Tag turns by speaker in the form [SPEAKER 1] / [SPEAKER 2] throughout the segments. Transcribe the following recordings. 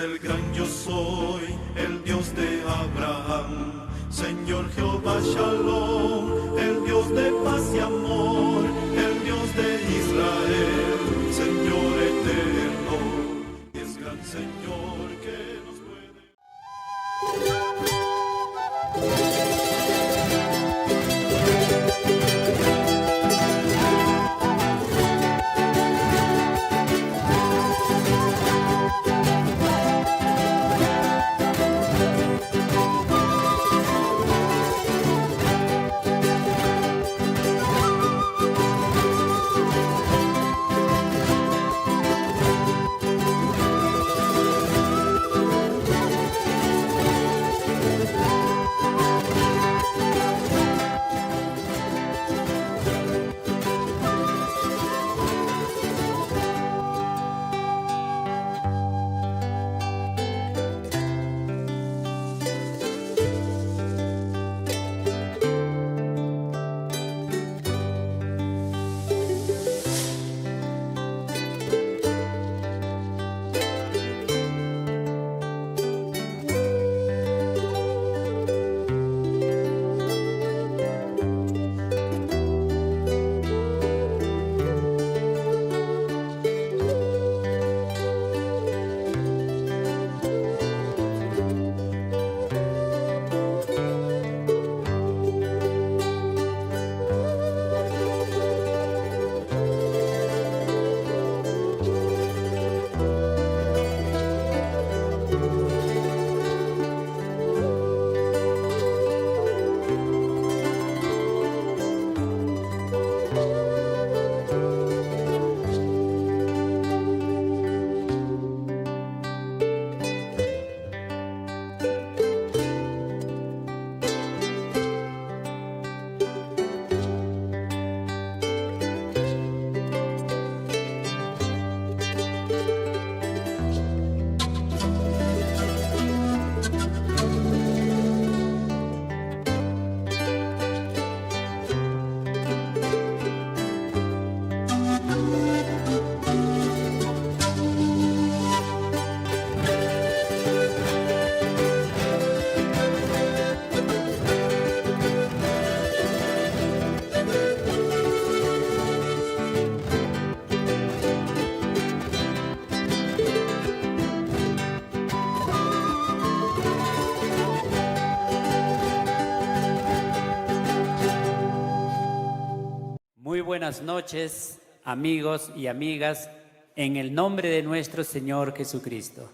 [SPEAKER 1] el gran yo soy, el Dios de Abraham, Señor Jehová Shalom, el Dios de paz y amor, el Dios de Israel, Señor eterno, es gran Señor que nos puede.
[SPEAKER 2] Buenas noches, amigos y amigas, en el nombre de nuestro Señor Jesucristo.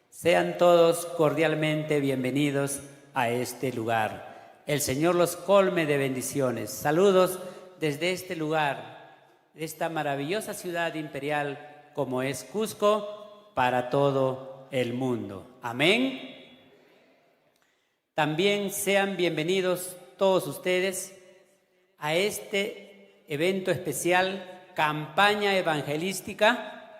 [SPEAKER 2] Sean todos cordialmente bienvenidos a este lugar. El Señor los colme de bendiciones. Saludos desde este lugar, de esta maravillosa ciudad imperial como es Cusco, para todo el mundo. Amén. También sean bienvenidos todos ustedes a este evento especial, campaña evangelística,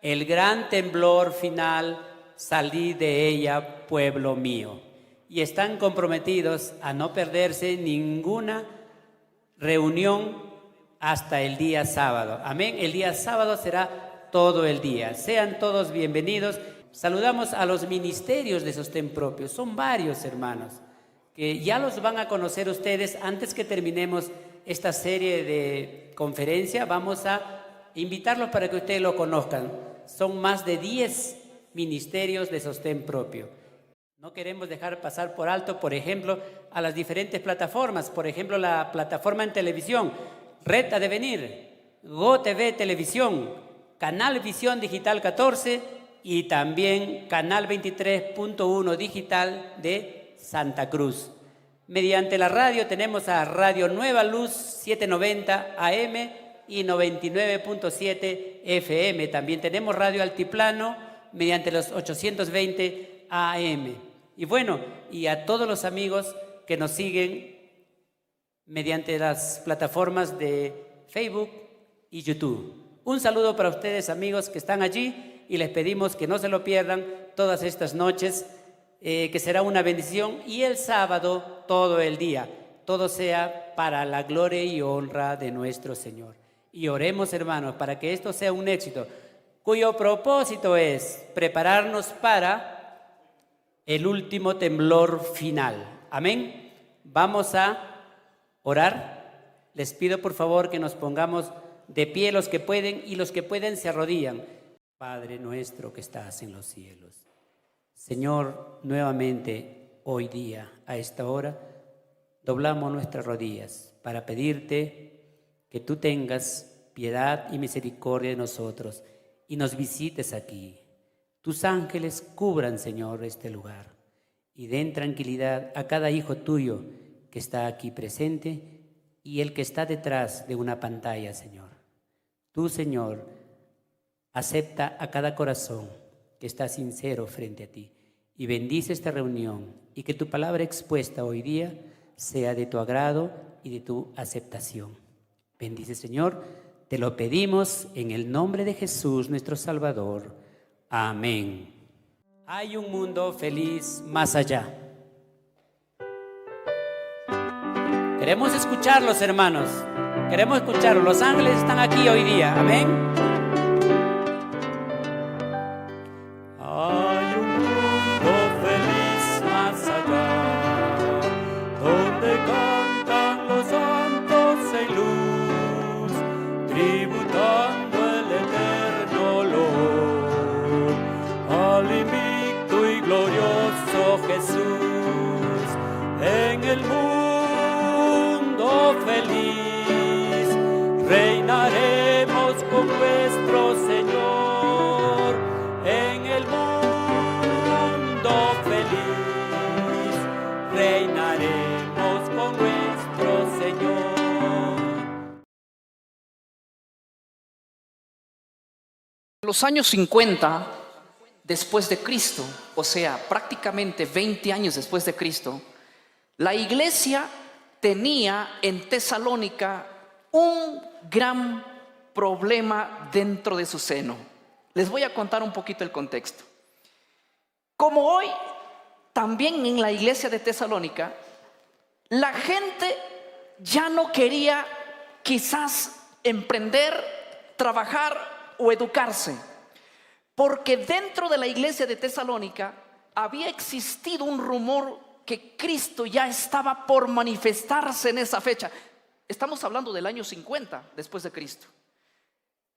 [SPEAKER 2] el gran temblor final, salí de ella, pueblo mío. Y están comprometidos a no perderse ninguna reunión hasta el día sábado. Amén. El día sábado será todo el día. Sean todos bienvenidos. Saludamos a los ministerios de sostén propio. Son varios, hermanos, que ya los van a conocer ustedes. Antes que terminemos esta serie de conferencia, vamos a invitarlos para que ustedes lo conozcan. Son más de 10 ministerios de sostén propio. No queremos dejar pasar por alto, por ejemplo, a las diferentes plataformas. Por ejemplo, la plataforma en televisión, Red a Devenir, GoTV Televisión, Canal Visión Digital 14 y también Canal 23.1 Digital de Santa Cruz. Mediante la radio tenemos a Radio Nueva Luz 790 AM y 99.7 FM. También tenemos Radio Altiplano mediante los 820 AM. Y bueno, y a todos los amigos que nos siguen mediante las plataformas de Facebook y YouTube. Un saludo para ustedes, amigos que están allí, y les pedimos que no se lo pierdan todas estas noches, que será una bendición, y el sábado todo el día, todo sea para la gloria y honra de nuestro Señor. Y oremos, hermanos, para que esto sea un éxito. cuyo propósito es prepararnos para el último temblor final. Amén. Vamos a orar. Les pido por favor que nos pongamos de pie los que pueden, y los que pueden se arrodillan. Padre nuestro que estás en los cielos. Señor, nuevamente hoy día, a esta hora, doblamos nuestras rodillas para pedirte que tú tengas piedad y misericordia de nosotros y nos visites aquí. Tus ángeles cubran, Señor, este lugar y den tranquilidad a cada hijo tuyo que está aquí presente y el que está detrás de una pantalla, Señor. Tú, Señor, acepta a cada corazón que está sincero frente a ti y bendice esta reunión y que tu palabra expuesta hoy día sea de tu agrado y de tu aceptación. Bendice, Señor, te lo pedimos en el nombre de Jesús, nuestro Salvador. Amén. Hay un mundo feliz más allá. Queremos escucharlos, hermanos. Queremos escucharlos. Los ángeles están aquí hoy día. Amén.
[SPEAKER 1] Hay un mundo feliz más allá, donde cantan los santos en luz, tributando el eterno olor al invicto y glorioso Jesús. En el mundo feliz reinaremos con nuestro Señor. En el mundo feliz reinaremos con nuestro Señor.
[SPEAKER 3] En los años 50 después de Cristo, o sea, prácticamente 20 años después de Cristo, la iglesia tenía en Tesalónica un gran problema dentro de su seno. Les voy a contar un poquito el contexto. Como hoy, también en la iglesia de Tesalónica, la gente ya no quería quizás emprender, trabajar o educarse, porque dentro de la iglesia de Tesalónica había existido un rumor que Cristo ya estaba por manifestarse en esa fecha. Estamos hablando del año 50 después de Cristo.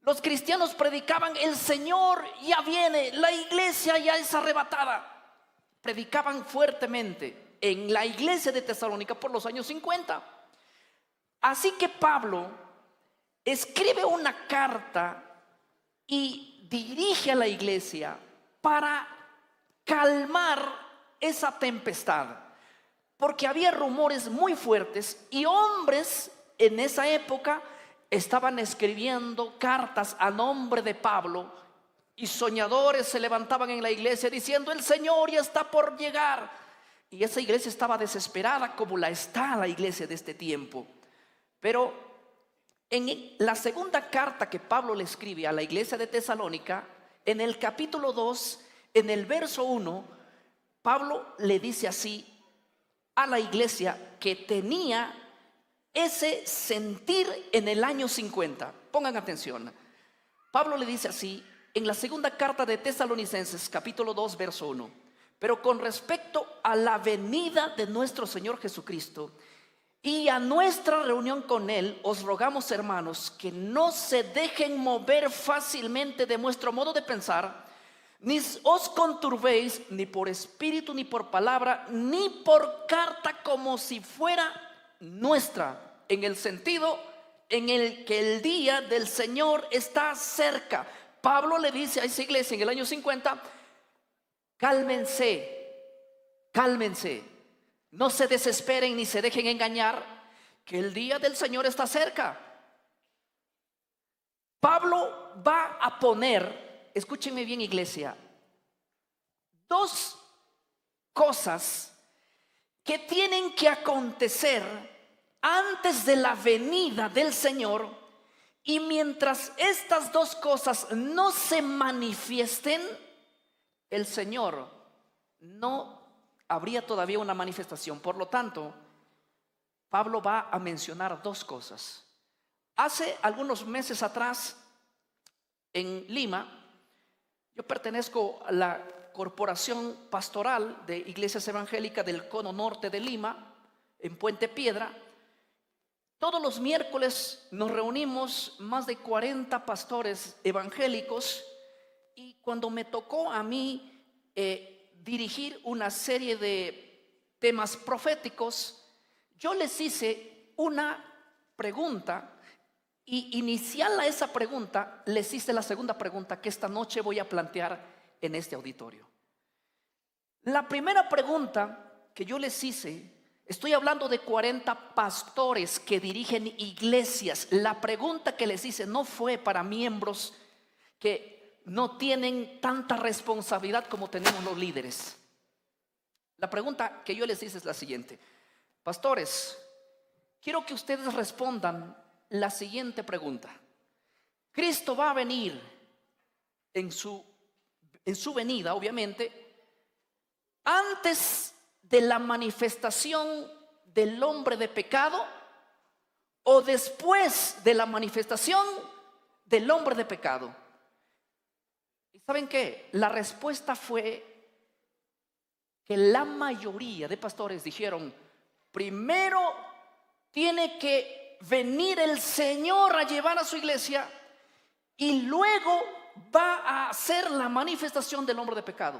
[SPEAKER 3] Los cristianos predicaban: el Señor ya viene, la iglesia ya es arrebatada. Predicaban fuertemente en la iglesia de Tesalónica por los años 50. Así que Pablo escribe una carta y dirige a la iglesia para calmar esa tempestad, porque había rumores muy fuertes y hombres en esa época estaban escribiendo cartas a nombre de Pablo, y soñadores se levantaban en la iglesia diciendo: el Señor ya está por llegar. Y esa iglesia estaba desesperada, como la está la iglesia de este tiempo. Pero en la segunda carta que Pablo le escribe a la iglesia de Tesalónica, en el capítulo 2, en el verso 1, Pablo le dice así a la iglesia que tenía ese sentir en el año 50. Pongan atención. Pablo le dice así en la segunda carta de Tesalonicenses, capítulo 2, verso 1: pero con respecto a la venida de nuestro Señor Jesucristo y a nuestra reunión con Él, os rogamos, hermanos, que no se dejen mover fácilmente de vuestro modo de pensar, ni os conturbéis ni por espíritu, ni por palabra, ni por carta, como si fuera nuestra, en el sentido en el que el día del Señor está cerca. Pablo le dice a esa iglesia en el año 50: cálmense, cálmense, no se desesperen ni se dejen engañar, que el día del Señor está cerca. Pablo va a poner, escúchenme bien, iglesia, dos cosas que tienen que acontecer antes de la venida del Señor, y mientras estas dos cosas no se manifiesten, el Señor no habría todavía una manifestación. Por lo tanto, Pablo va a mencionar dos cosas. Hace algunos meses atrás, en Lima, Yo pertenezco a la Corporación Pastoral de Iglesias Evangélicas del Cono Norte de Lima, en Puente Piedra. Todos los miércoles nos reunimos más de 40 pastores evangélicos, y cuando me tocó a mí dirigir una serie de temas proféticos, yo les hice una pregunta, y inicial a esa pregunta les hice la segunda pregunta que esta noche voy a plantear en este auditorio. La primera pregunta que yo les hice, estoy hablando de 40 pastores que dirigen iglesias. La pregunta que les hice no fue para miembros que no tienen tanta responsabilidad como tenemos los líderes. La pregunta que yo les hice es la siguiente: pastores, quiero que ustedes respondan la siguiente pregunta. Cristo va a venir en su venida, obviamente, antes de la manifestación del hombre de pecado o después de la manifestación del hombre de pecado. ¿Y saben qué? La respuesta fue que la mayoría de pastores dijeron: primero tiene que venir el Señor a llevar a su iglesia, y luego va a hacer la manifestación del hombre de pecado.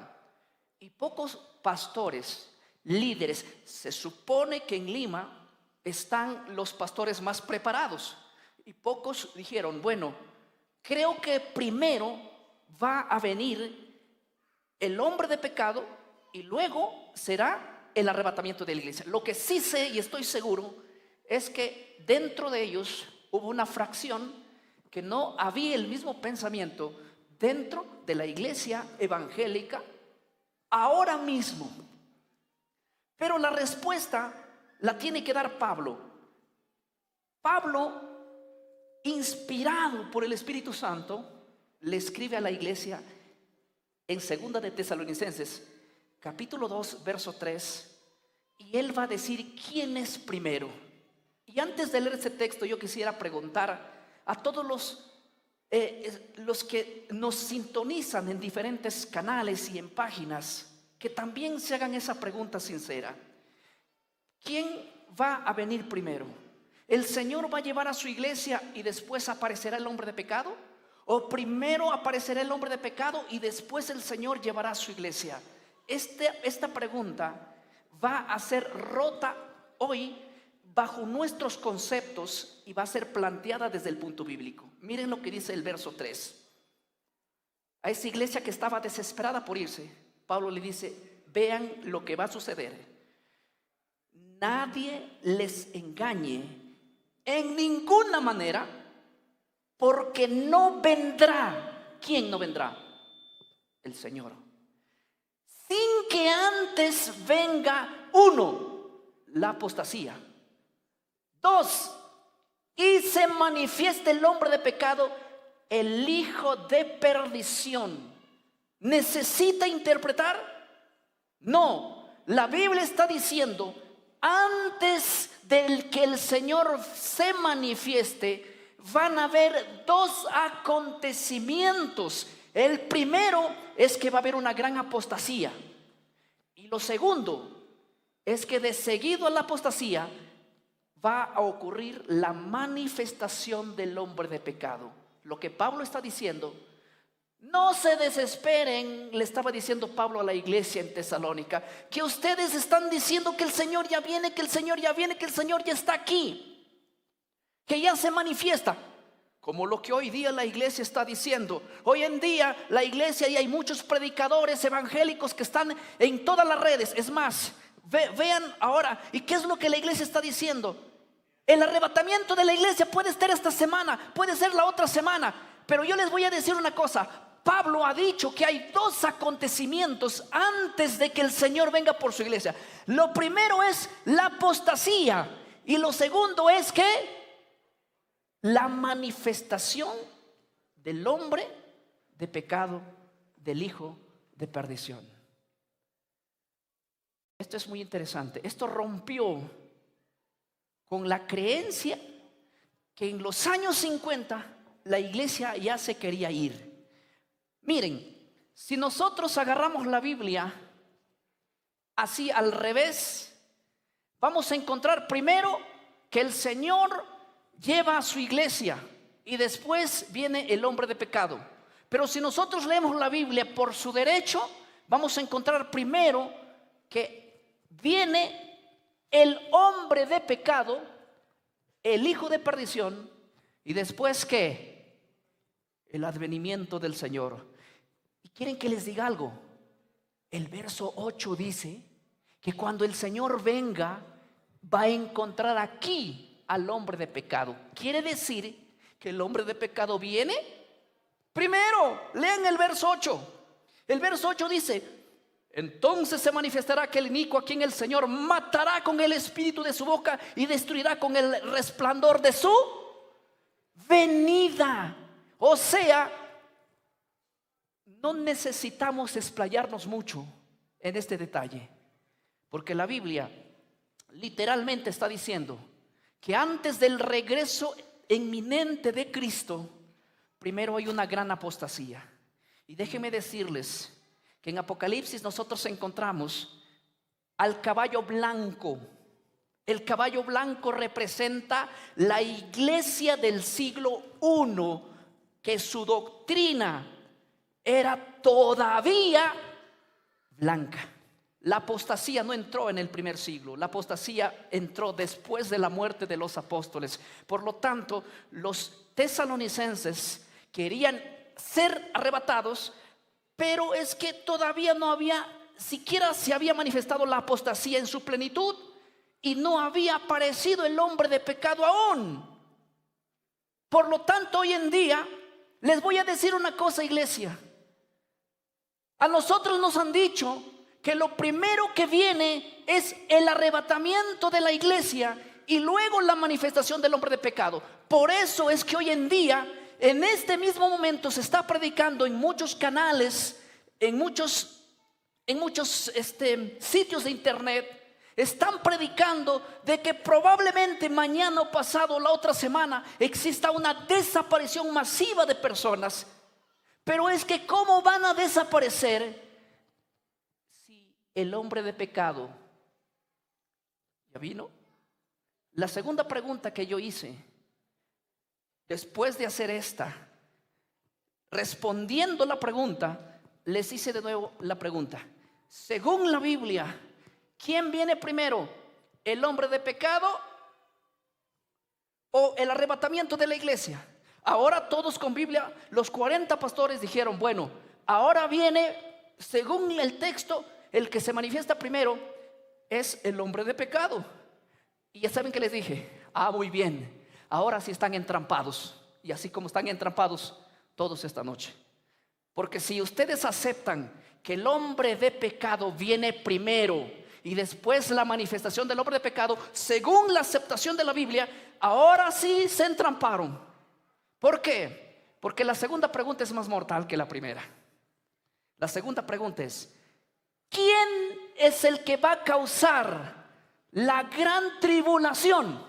[SPEAKER 3] Y pocos pastores, líderes, se supone que en Lima están los pastores más preparados, y pocos dijeron: bueno, creo que primero va a venir el hombre de pecado y luego será el arrebatamiento de la iglesia. Lo que sí sé y estoy seguro es que dentro de ellos hubo una fracción que no había el mismo pensamiento dentro de la iglesia evangélica ahora mismo. Pero la respuesta la tiene que dar Pablo. Pablo, inspirado por el Espíritu Santo, le escribe a la iglesia en 2 de Tesalonicenses, capítulo 2, verso 3, y él va a decir quién es primero. Y antes de leer ese texto, yo quisiera preguntar a todos los que nos sintonizan en diferentes canales y en páginas, que también se hagan esa pregunta sincera: ¿quién va a venir primero? ¿El Señor va a llevar a su iglesia y después aparecerá el hombre de pecado? ¿O primero aparecerá el hombre de pecado y después el Señor llevará a su iglesia? Esta pregunta va a ser rota hoy bajo nuestros conceptos y va a ser planteada desde el punto bíblico. Miren lo que dice el verso 3. A esa iglesia que estaba desesperada por irse, Pablo le dice: vean lo que va a suceder. Nadie les engañe en ninguna manera, porque no vendrá. ¿Quién no vendrá? El Señor. Sin que antes venga, 1, la apostasía; 2, y se manifieste el hombre de pecado, el hijo de perdición. ¿Necesita interpretar? No, la Biblia está diciendo: antes del que el Señor se manifieste, van a haber 2 acontecimientos. El primero es que va a haber una gran apostasía, y lo segundo es que de seguido a la apostasía va a ocurrir la manifestación del hombre de pecado. Lo que Pablo está diciendo: no se desesperen, le estaba diciendo Pablo a la iglesia en Tesalónica, que ustedes están diciendo que el Señor ya viene, que el Señor ya viene, que el Señor ya está aquí, que ya se manifiesta. Como lo que hoy día la iglesia está diciendo. Hoy en día la iglesia, y hay muchos predicadores evangélicos que están en todas las redes. Es más, vean ahora, ¿y qué es lo que la iglesia está diciendo? El arrebatamiento de la iglesia puede estar esta semana, puede ser la otra semana. Pero yo les voy a decir una cosa: Pablo ha dicho que hay 2 acontecimientos antes de que el Señor venga por su iglesia. Lo primero es la apostasía, y lo segundo es que la manifestación del hombre de pecado, del hijo de perdición. Esto es muy interesante. Esto rompió con la creencia que en los años 50 la iglesia ya se quería ir. Miren, si nosotros agarramos la Biblia así al revés, vamos a encontrar primero que el Señor lleva a su iglesia y después viene el hombre de pecado. Pero si nosotros leemos la Biblia por su derecho, vamos a encontrar primero que viene el hombre de pecado, el hijo de perdición, y después ¿qué? El advenimiento del Señor. ¿Y quieren que les diga algo? El verso 8 dice que cuando el Señor venga, va a encontrar aquí al hombre de pecado. Quiere decir que el hombre de pecado viene primero. Lean el verso 8. El verso 8 dice: entonces se manifestará aquel inicuo a quien el Señor matará con el espíritu de su boca y destruirá con el resplandor de su venida. O sea, no necesitamos explayarnos mucho en este detalle, porque la Biblia literalmente está diciendo que antes del regreso inminente de Cristo, primero hay una gran apostasía. Y déjenme decirles que en Apocalipsis nosotros encontramos al caballo blanco. El caballo blanco representa la iglesia del siglo I, que su doctrina era todavía blanca. La apostasía no entró en el primer siglo, la apostasía entró después de la muerte de los apóstoles. Por lo tanto, los tesalonicenses querían ser arrebatados, pero es que todavía no había, siquiera se había manifestado la apostasía en su plenitud y no había aparecido el hombre de pecado aún. Por lo tanto, hoy en día les voy a decir una cosa, iglesia. A nosotros nos han dicho que lo primero que viene es el arrebatamiento de la iglesia y luego la manifestación del hombre de pecado. Por eso es que hoy en día, en este mismo momento, se está predicando en muchos canales, en muchos sitios de internet. Están predicando de que probablemente mañana o pasado, la otra semana, exista una desaparición masiva de personas. Pero es que ¿cómo van a desaparecer si el hombre de pecado ya vino? La segunda pregunta que yo hice, después de hacer esta, respondiendo la pregunta, les hice de nuevo la pregunta. Según la Biblia, ¿quién viene primero? ¿El hombre de pecado o el arrebatamiento de la iglesia? Ahora todos con Biblia, los 40 pastores dijeron, bueno, ahora viene, según el texto, el que se manifiesta primero es el hombre de pecado. Y ya saben que les dije, muy bien, ahora sí están entrampados. Y así como están entrampados todos esta noche. Porque si ustedes aceptan que el hombre de pecado viene primero y después la manifestación del hombre de pecado, según la aceptación de la Biblia, ahora sí se entramparon. ¿Por qué? Porque la segunda pregunta es más mortal que la primera. La segunda pregunta es: ¿quién es el que va a causar la gran tribulación?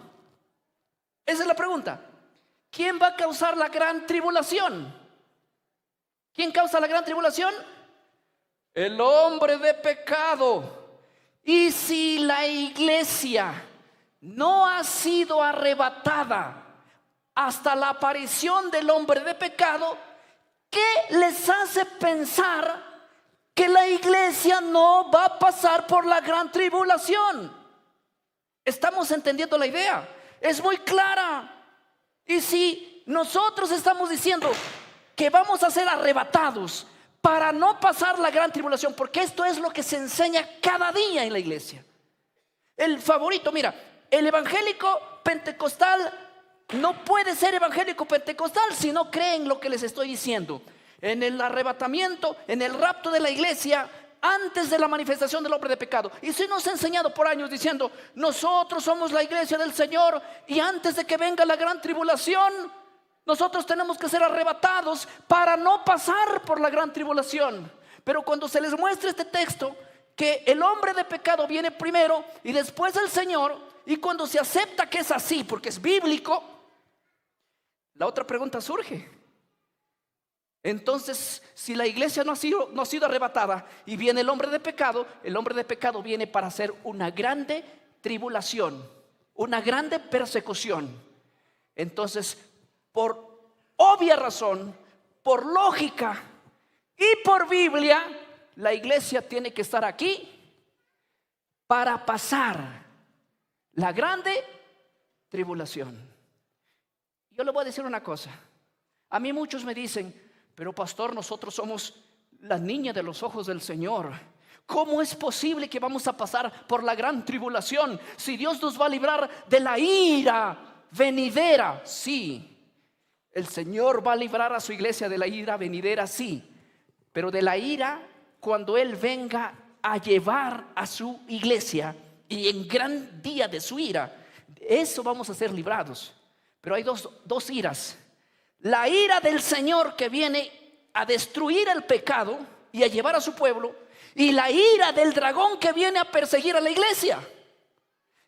[SPEAKER 3] Esa es la pregunta. ¿Quién va a causar la gran tribulación? ¿Quién causa la gran tribulación? El hombre de pecado. Y si la iglesia no ha sido arrebatada hasta la aparición del hombre de pecado, ¿qué les hace pensar que la iglesia no va a pasar por la gran tribulación? ¿Estamos entendiendo la idea? Es muy clara. Y si nosotros estamos diciendo que vamos a ser arrebatados para no pasar la gran tribulación, porque esto es lo que se enseña cada día en la iglesia. El favorito, mira, el evangélico pentecostal no puede ser evangélico pentecostal si no cree en lo que les estoy diciendo. En el arrebatamiento, en el rapto de la iglesia, antes de la manifestación del hombre de pecado. Y se nos ha enseñado por años diciendo, nosotros somos la iglesia del Señor y antes de que venga la gran tribulación, nosotros tenemos que ser arrebatados para no pasar por la gran tribulación. Pero cuando se les muestra este texto, que el hombre de pecado viene primero y después el Señor, y cuando se acepta que es así, porque es bíblico, la otra pregunta surge: Entonces, si la iglesia no ha sido arrebatada y viene el hombre de pecado viene para hacer una grande tribulación, una grande persecución. Entonces, por obvia razón, por lógica y por Biblia, la iglesia tiene que estar aquí para pasar la grande tribulación. Yo le voy a decir una cosa. A mí muchos me dicen: pero pastor, nosotros somos la niña de los ojos del Señor. ¿Cómo es posible que vamos a pasar por la gran tribulación si Dios nos va a librar de la ira venidera? Sí, el Señor va a librar a su iglesia de la ira venidera, sí, pero de la ira cuando Él venga a llevar a su iglesia y en gran día de su ira, eso vamos a ser librados. Pero hay dos iras: la ira del Señor que viene a destruir el pecado y a llevar a su pueblo, y la ira del dragón que viene a perseguir a la iglesia.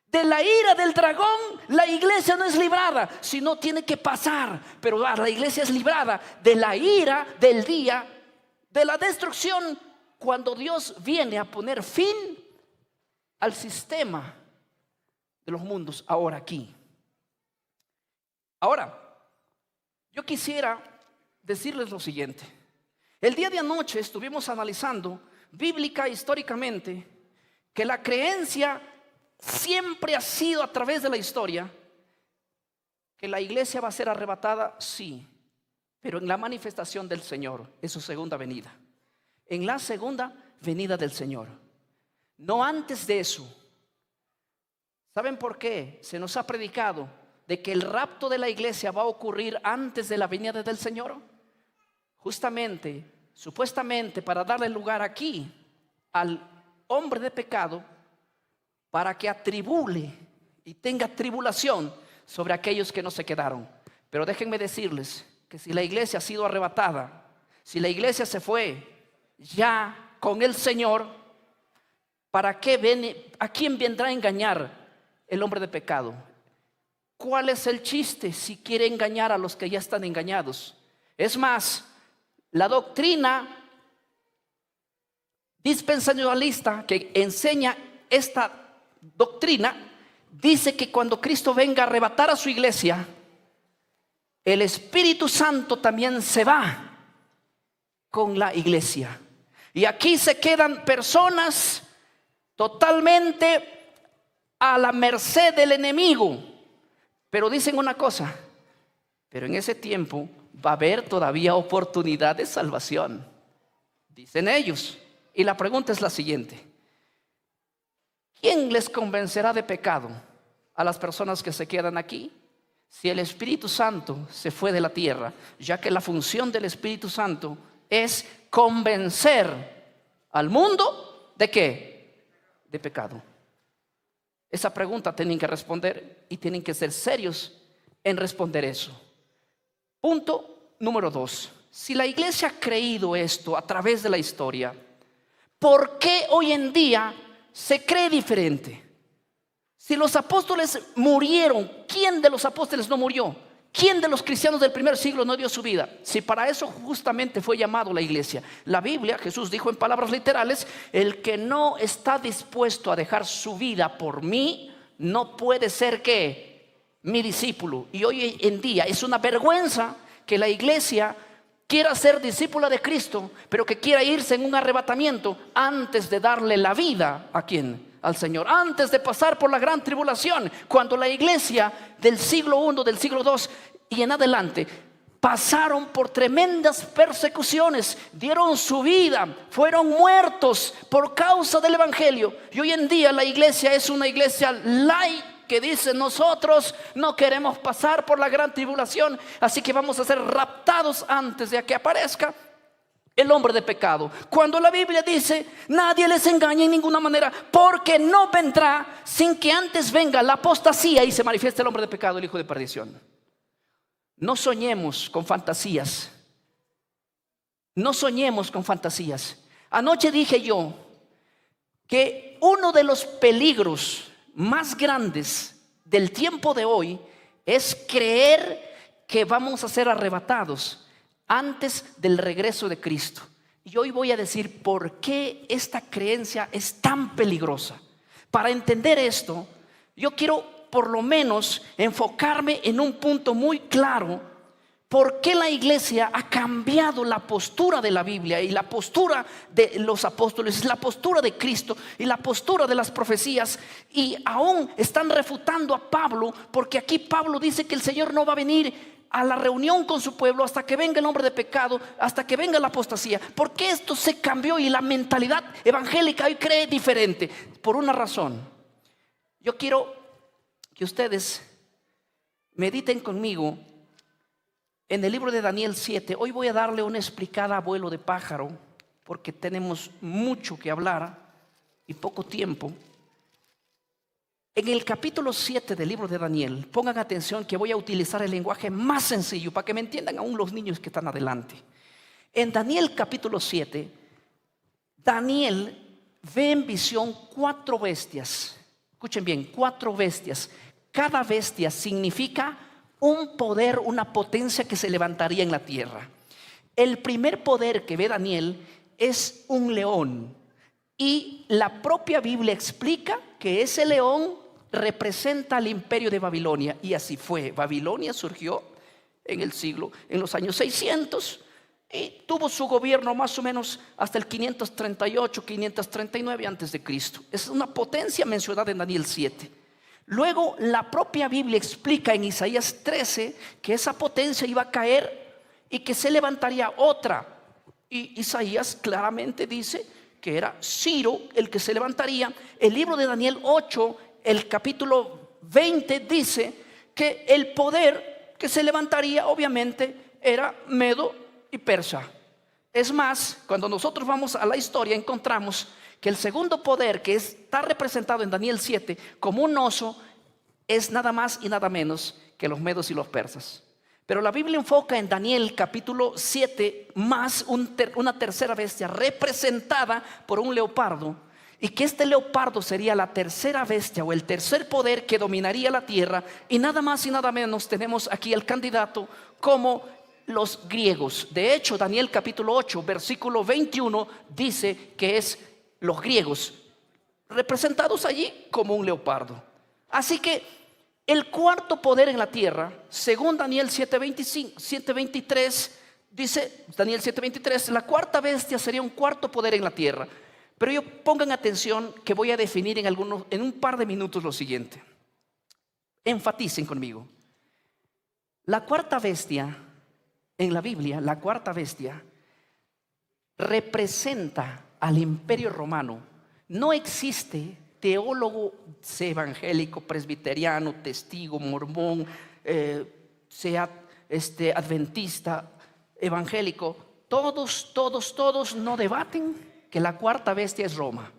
[SPEAKER 3] De la ira del dragón la iglesia no es librada, sino tiene que pasar. Pero la iglesia es librada de la ira del día de la destrucción, cuando Dios viene a poner fin al sistema de los mundos ahora aquí. Ahora, yo quisiera decirles lo siguiente. El día de anoche estuvimos analizando bíblica e históricamente que la creencia siempre ha sido a través de la historia que la iglesia va a ser arrebatada, sí, pero en la manifestación del Señor, en su segunda venida, en la segunda venida del Señor, no antes de eso. ¿Saben por qué? Se nos ha predicado de que el rapto de la iglesia va a ocurrir antes de la venida del Señor. Justamente, supuestamente, para darle lugar aquí al hombre de pecado, para que atribule y tenga tribulación sobre aquellos que no se quedaron. Pero déjenme decirles que si la iglesia ha sido arrebatada, si la iglesia se fue ya con el Señor, ¿para qué viene? ¿A quién vendrá a engañar el hombre de pecado? ¿Cuál es el chiste si quiere engañar a los que ya están engañados? Es más, la doctrina dispensacionalista que enseña esta doctrina dice que cuando Cristo venga a arrebatar a su iglesia, el Espíritu Santo también se va con la iglesia. Y aquí se quedan personas totalmente a la merced del enemigo. Pero dicen una cosa: pero en ese tiempo va a haber todavía oportunidad de salvación, dicen ellos. Y la pregunta es la siguiente: ¿quién les convencerá de pecado a las personas que se quedan aquí? Si el Espíritu Santo se fue de la tierra, ya que la función del Espíritu Santo es convencer al mundo ¿de qué? De pecado. Esa pregunta tienen que responder y tienen que ser serios en responder eso. Punto número 2. Si la iglesia ha creído esto a través de la historia, ¿por qué hoy en día se cree diferente? Si los apóstoles murieron, ¿quién de los apóstoles no murió? ¿Quién de los cristianos del primer siglo no dio su vida? Si para eso justamente fue llamado la iglesia. La Biblia, Jesús dijo en palabras literales: el que no está dispuesto a dejar su vida por mí, no puede ser ¿qué? Mi discípulo. Y hoy en día es una vergüenza que la iglesia quiera ser discípula de Cristo, pero que quiera irse en un arrebatamiento antes de darle la vida ¿a quién? Al Señor, antes de pasar por la gran tribulación, cuando la iglesia del siglo I, del siglo II y en adelante pasaron por tremendas persecuciones, dieron su vida, fueron muertos por causa del evangelio. Y hoy en día la iglesia es una iglesia light que dice: nosotros no queremos pasar por la gran tribulación, así que vamos a ser raptados antes de que aparezca el hombre de pecado. Cuando la Biblia dice: nadie les engañe en ninguna manera, porque no vendrá sin que antes venga la apostasía y se manifieste el hombre de pecado, el hijo de perdición. No soñemos con fantasías. No soñemos con fantasías. Anoche dije yo que uno de los peligros más grandes del tiempo de hoy es creer que vamos a ser arrebatados antes del regreso de Cristo. Y hoy voy a decir por qué esta creencia es tan peligrosa. Para entender esto, yo quiero por lo menos enfocarme en un punto muy claro. ¿Por qué la iglesia ha cambiado la postura de la Biblia y la postura de los apóstoles, la postura de Cristo y la postura de las profecías? Y aún están refutando a Pablo, porque aquí Pablo dice que el Señor no va a venir a la reunión con su pueblo hasta que venga el hombre de pecado, hasta que venga la apostasía. ¿Por qué esto se cambió y la mentalidad evangélica hoy cree diferente? Por una razón. Yo quiero que ustedes mediten conmigo en el libro de Daniel 7. Hoy voy a darle una explicada a vuelo de pájaro, porque tenemos mucho que hablar y poco tiempo. En el capítulo 7 del libro de Daniel, pongan atención que voy a utilizar el lenguaje más sencillo para que me entiendan aún los niños que están adelante. En Daniel capítulo 7, Daniel ve en visión 4 bestias. Escuchen bien, 4 bestias. Cada bestia significa un poder, una potencia que se levantaría en la tierra. El primer poder que ve Daniel es un león, y la propia Biblia explica que ese león representa al imperio de Babilonia, y así fue. Babilonia surgió en los años 600 y tuvo su gobierno más o menos hasta el 538, 539 antes de Cristo. Es una potencia mencionada en Daniel 7. Luego la propia Biblia explica en Isaías 13 que esa potencia iba a caer y que se levantaría otra. Y Isaías claramente dice que era Ciro el que se levantaría. El libro de Daniel 8, el capítulo 20, dice que el poder que se levantaría obviamente era Medo y Persa. Es más, cuando nosotros vamos a la historia encontramos que el segundo poder que está representado en Daniel 7 como un oso es nada más y nada menos que los medos y los persas. Pero la Biblia enfoca en Daniel capítulo 7 más una tercera bestia representada por un leopardo, y que este leopardo sería la tercera bestia o el tercer poder que dominaría la tierra. Y nada más y nada menos tenemos aquí el candidato como los griegos. De hecho, Daniel capítulo 8 versículo 21 dice que es los griegos representados allí como un leopardo. Así que el cuarto poder en la tierra, según Daniel 7:23, dice Daniel 7:23, la cuarta bestia sería un cuarto poder en la tierra. Pero pongan atención que voy a definir en un par de minutos lo siguiente. Enfaticen conmigo. La cuarta bestia en la Biblia, la cuarta bestia representa al imperio romano. No existe teólogo evangélico, presbiteriano, testigo, mormón, sea adventista, evangélico, todos no debaten que la cuarta bestia es Roma.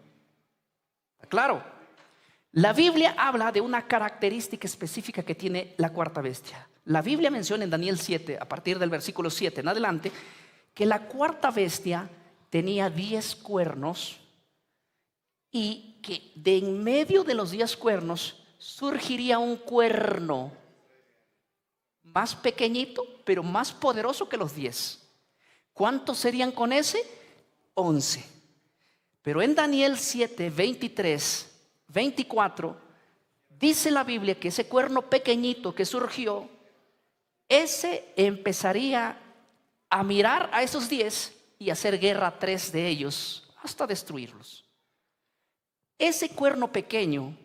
[SPEAKER 3] Claro, la Biblia habla de una característica específica que tiene la cuarta bestia. La Biblia menciona en Daniel 7, a partir del versículo 7 en adelante, que la cuarta bestia tenía 10 cuernos, y que de en medio de los 10 cuernos surgiría un cuerno más pequeñito, pero más poderoso que los 10. ¿Cuántos serían con ese? 11. Pero en Daniel 7, 23, 24, dice la Biblia que ese cuerno pequeñito que surgió, ese empezaría a mirar a esos 10 y hacer guerra a 3 de ellos hasta destruirlos. Ese cuerno pequeño,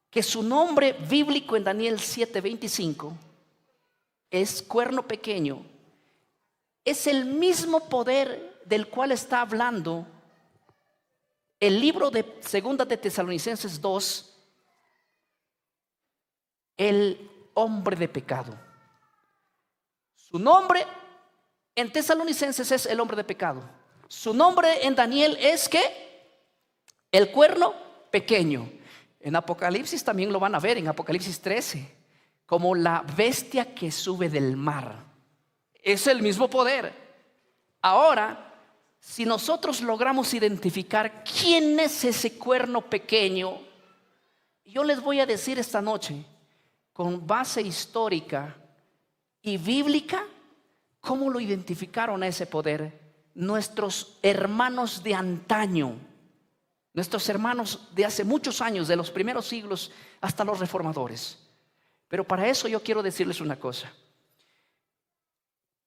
[SPEAKER 3] que su nombre bíblico en Daniel 7:25 es cuerno pequeño, es el mismo poder del cual está hablando el libro de Segunda de Tesalonicenses 2, el hombre de pecado. Su nombre en Tesalonicenses es el hombre de pecado. Su nombre en Daniel es ¿qué? El cuerno pequeño. En Apocalipsis también lo van a ver, en Apocalipsis 13, como la bestia que sube del mar. Es el mismo poder. Ahora, si nosotros logramos identificar quién es ese cuerno pequeño, yo les voy a decir esta noche, con base histórica y bíblica, ¿Cómo lo identificaron a ese poder? Nuestros hermanos de antaño, nuestros hermanos de hace muchos años, de los primeros siglos hasta los reformadores. Pero para eso yo quiero decirles una cosa.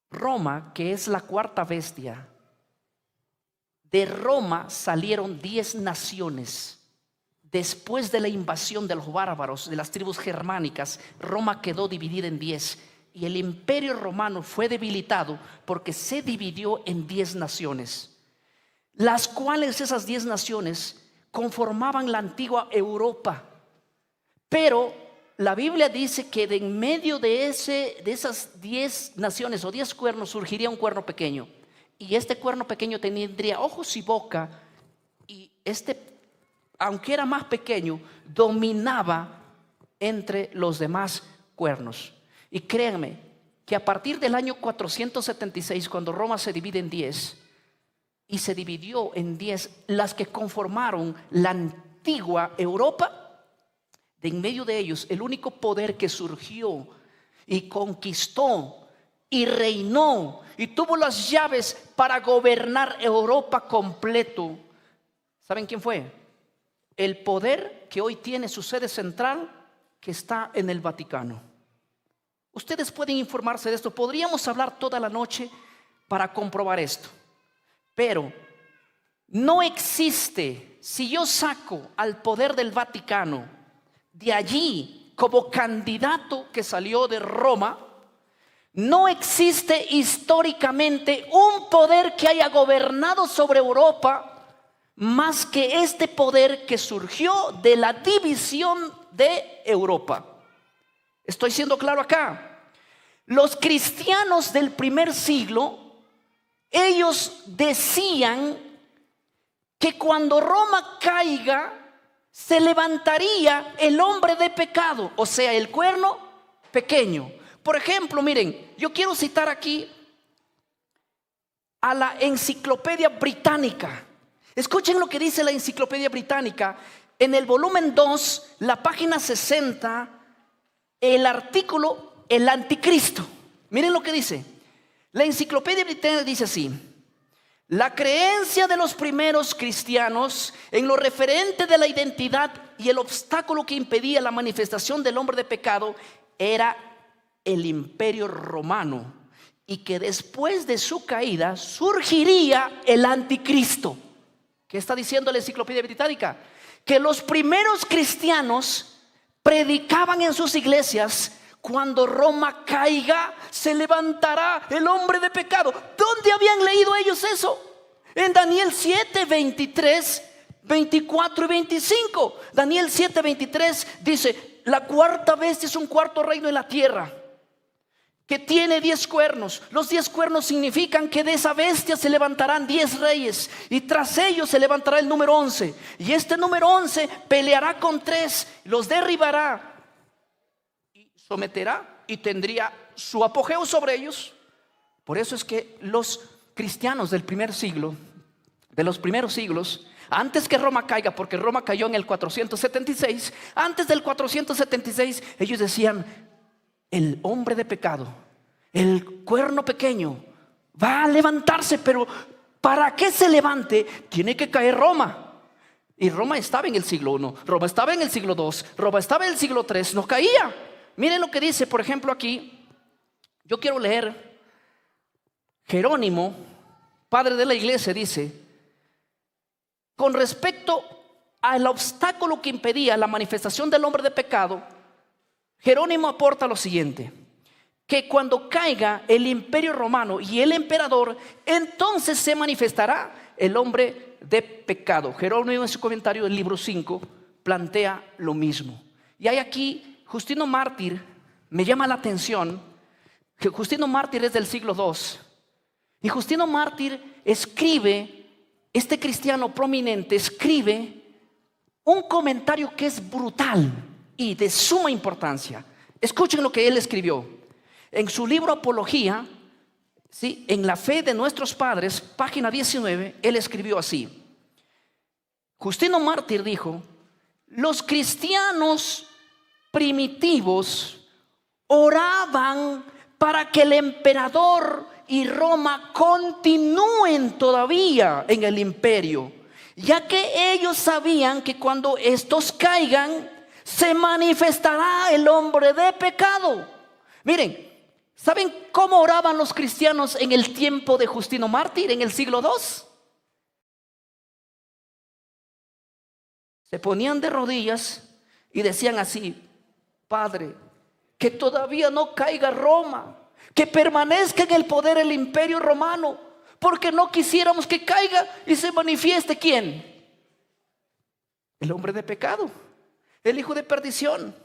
[SPEAKER 3] Roma, que es la cuarta bestia, de Roma salieron 10 naciones. Después de la invasión de los bárbaros, de las tribus germánicas, Roma quedó dividida en 10. Y el imperio romano fue debilitado porque se dividió en 10 naciones, las cuales esas 10 naciones conformaban la antigua Europa. Pero la Biblia dice que de en medio de esas 10 naciones o 10 cuernos surgiría un cuerno pequeño. Y este cuerno pequeño tendría ojos y boca. Y aunque era más pequeño, dominaba entre los demás cuernos. Y créanme que a partir del año 476, cuando Roma se divide en 10, y se dividió en 10 las que conformaron la antigua Europa, de en medio de ellos el único poder que surgió y conquistó y reinó y tuvo las llaves para gobernar Europa completo, ¿saben quién fue? El poder que hoy tiene su sede central, que está en el Vaticano. Ustedes pueden informarse de esto. Podríamos hablar toda la noche para comprobar esto. Pero no existe, si yo saco al poder del Vaticano de allí como candidato que salió de Roma, no existe históricamente un poder que haya gobernado sobre Europa más que este poder que surgió de la división de Europa. ¿Estoy siendo claro acá? Los cristianos del primer siglo, ellos decían que cuando Roma caiga, se levantaría el hombre de pecado, o sea, el cuerno pequeño. Por ejemplo, miren, yo quiero citar aquí a la Enciclopedia Británica. Escuchen lo que dice la Enciclopedia Británica en el volumen 2, la página 60, el artículo el anticristo. Miren lo que dice. La Enciclopedia Británica dice así: la creencia de los primeros cristianos en lo referente de la identidad y el obstáculo que impedía la manifestación del hombre de pecado era el imperio romano, y que después de su caída surgiría el anticristo. ¿Qué está diciendo la Enciclopedia Británica? Que los primeros cristianos predicaban en sus iglesias: cuando Roma caiga, se levantará el hombre de pecado. ¿Dónde habían leído ellos eso? En Daniel 7, 23, 24 y 25. Daniel 7, 23 dice: la cuarta bestia es un cuarto reino en la tierra, que tiene 10 cuernos. Los 10 cuernos significan que de esa bestia se levantarán 10 reyes, y tras ellos se levantará el número 11. Y este número 11 peleará con 3, los derribará, someterá y tendría su apogeo sobre ellos. Por eso es que los cristianos del primer siglo, de los primeros siglos, antes que Roma caiga, porque Roma cayó en el 476, antes del 476 ellos decían: el hombre de pecado, el cuerno pequeño, va a levantarse, pero para que se levante tiene que caer Roma. Y Roma estaba en el siglo 1, Roma estaba en el siglo 2, Roma estaba en el siglo 3, no caía. Miren lo que dice, por ejemplo, aquí. Yo quiero leer. Jerónimo, padre de la iglesia, dice: con respecto al obstáculo que impedía la manifestación del hombre de pecado, Jerónimo aporta lo siguiente: que cuando caiga el imperio romano y el emperador, entonces se manifestará el hombre de pecado. Jerónimo, en su comentario del libro 5, plantea lo mismo. Y hay aquí Justino Mártir. Me llama la atención que Justino Mártir es del siglo 2, y Justino Mártir escribe, este cristiano prominente escribe un comentario que es brutal y de suma importancia. Escuchen lo que él escribió en su libro Apología, ¿sí? En la fe de nuestros padres, página 19. Él escribió así: Justino Mártir dijo: los cristianos primitivos oraban para que el emperador y Roma continúen todavía en el imperio, ya que ellos sabían que cuando estos caigan, se manifestará el hombre de pecado. Miren, ¿saben cómo oraban los cristianos en el tiempo de Justino Mártir, en el siglo II? Se ponían de rodillas y decían así: Padre, que todavía no caiga Roma, que permanezca en el poder el imperio romano, porque no quisiéramos que caiga y se manifieste ¿quién? El hombre de pecado, el hijo de perdición.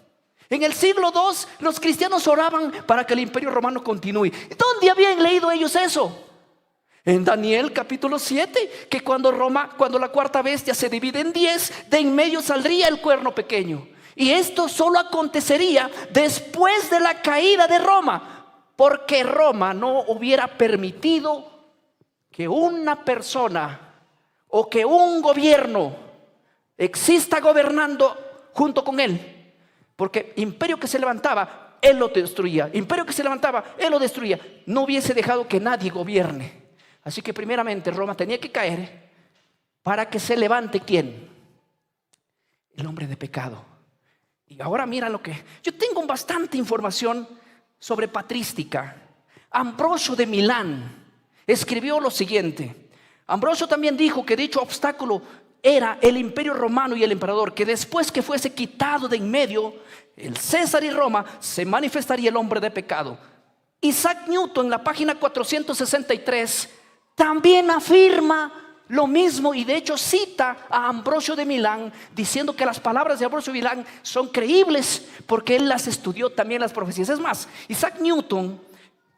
[SPEAKER 3] En el siglo II los cristianos oraban para que el imperio romano continúe. ¿Dónde habían leído ellos eso? En Daniel capítulo 7, que cuando la cuarta bestia se divide en 10, de en medio saldría el cuerno pequeño. Y esto solo acontecería después de la caída de Roma, porque Roma no hubiera permitido que una persona o que un gobierno exista gobernando junto con él. Porque imperio que se levantaba, él lo destruía. Imperio que se levantaba, él lo destruía. No hubiese dejado que nadie gobierne. Así que primeramente Roma tenía que caer para que se levante ¿quién? El hombre de pecado. Y ahora mira lo que... Yo tengo bastante información sobre patrística. Ambrosio de Milán escribió lo siguiente. Ambrosio también dijo que dicho obstáculo era el imperio romano y el emperador, que después que fuese quitado de en medio el César y Roma, se manifestaría el hombre de pecado. Isaac Newton en la página 463 también afirma lo mismo, y de hecho cita a Ambrosio de Milán diciendo que las palabras de Ambrosio de Milán son creíbles porque él las estudió también las profecías. Es más, Isaac Newton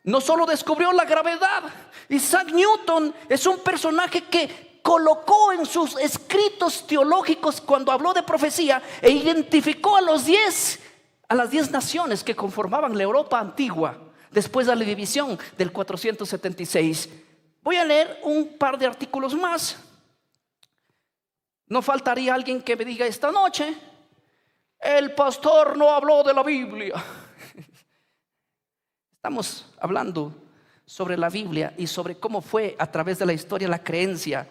[SPEAKER 3] no solo descubrió la gravedad, Isaac Newton es un personaje que colocó en sus escritos teológicos, cuando habló de profecía, e identificó a las 10 naciones que conformaban la Europa antigua después de la división del 476. Voy a leer un par de artículos más. No faltaría alguien que me diga esta noche: el pastor no habló de la Biblia. Estamos hablando sobre la Biblia y sobre cómo fue a través de la historia la creencia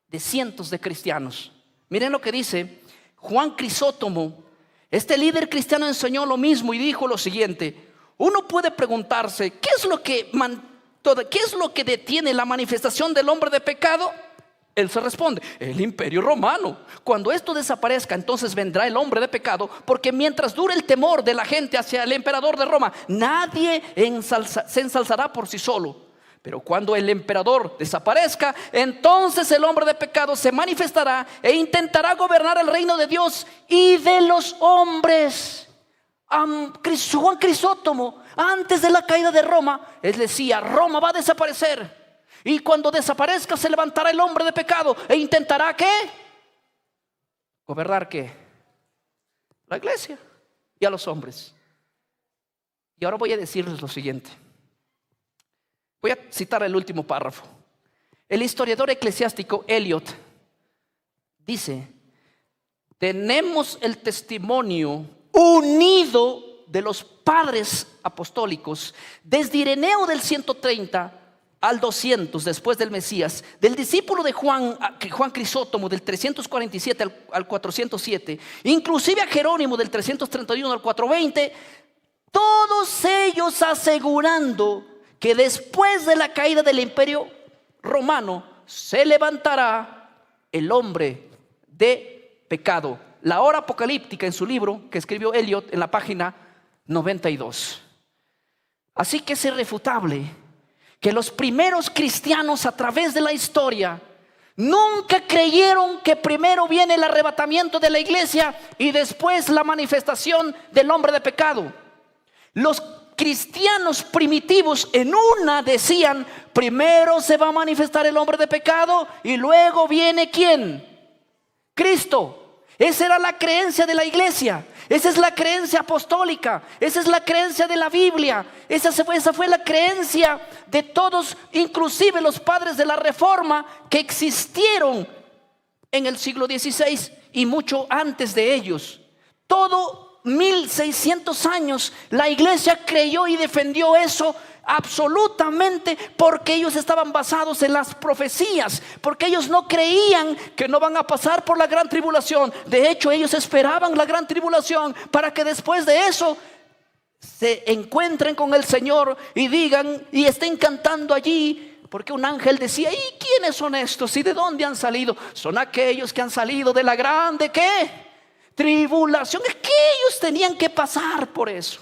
[SPEAKER 3] de cientos de cristianos. Miren lo que dice Juan Crisóstomo. Este líder cristiano enseñó lo mismo y dijo lo siguiente: uno puede preguntarse, ¿qué es lo que detiene la manifestación del hombre de pecado? Él se responde: el imperio romano. Cuando esto desaparezca, entonces vendrá el hombre de pecado, porque mientras dure el temor de la gente hacia el emperador de Roma, nadie se ensalzará por sí solo. Pero cuando el emperador desaparezca, entonces el hombre de pecado se manifestará e intentará gobernar el reino de Dios y de los hombres. Juan Crisóstomo, antes de la caída de Roma, él decía: Roma va a desaparecer, y cuando desaparezca se levantará el hombre de pecado e intentará ¿qué? Gobernar ¿qué? La iglesia y a los hombres. Y ahora voy a decirles lo siguiente. Voy a citar el último párrafo. El historiador eclesiástico Eliot dice: tenemos el testimonio unido de los padres apostólicos desde Ireneo del 130 al 200 después del Mesías, del discípulo de Juan Crisóstomo del 347 al 407, inclusive a Jerónimo del 331 al 420, todos ellos asegurando que después de la caída del imperio romano se levantará el hombre de pecado. La hora apocalíptica, en su libro que escribió Eliot en la página 92. Así que es irrefutable que los primeros cristianos a través de la historia nunca creyeron que primero viene el arrebatamiento de la iglesia y después la manifestación del hombre de pecado. Los cristianos primitivos en una decían: primero se va a manifestar el hombre de pecado y luego viene ¿quién? Cristo. Esa era la creencia de la iglesia. Esa es la creencia apostólica. Esa es la creencia de la Biblia. Esa fue la creencia de todos, inclusive los padres de la Reforma, que existieron en el siglo XVI y mucho antes de ellos. Todo 1600 años la iglesia creyó y defendió eso absolutamente porque ellos estaban basados en las profecías, porque ellos no creían que no van a pasar por la gran tribulación. De hecho, ellos esperaban la gran tribulación para que después de eso se encuentren con el Señor y digan y estén cantando allí. Porque un ángel decía: ¿y quiénes son estos? ¿Y de dónde han salido? Son aquellos que han salido de la grande, ¿qué? Tribulación. Es que ellos tenían que pasar por eso.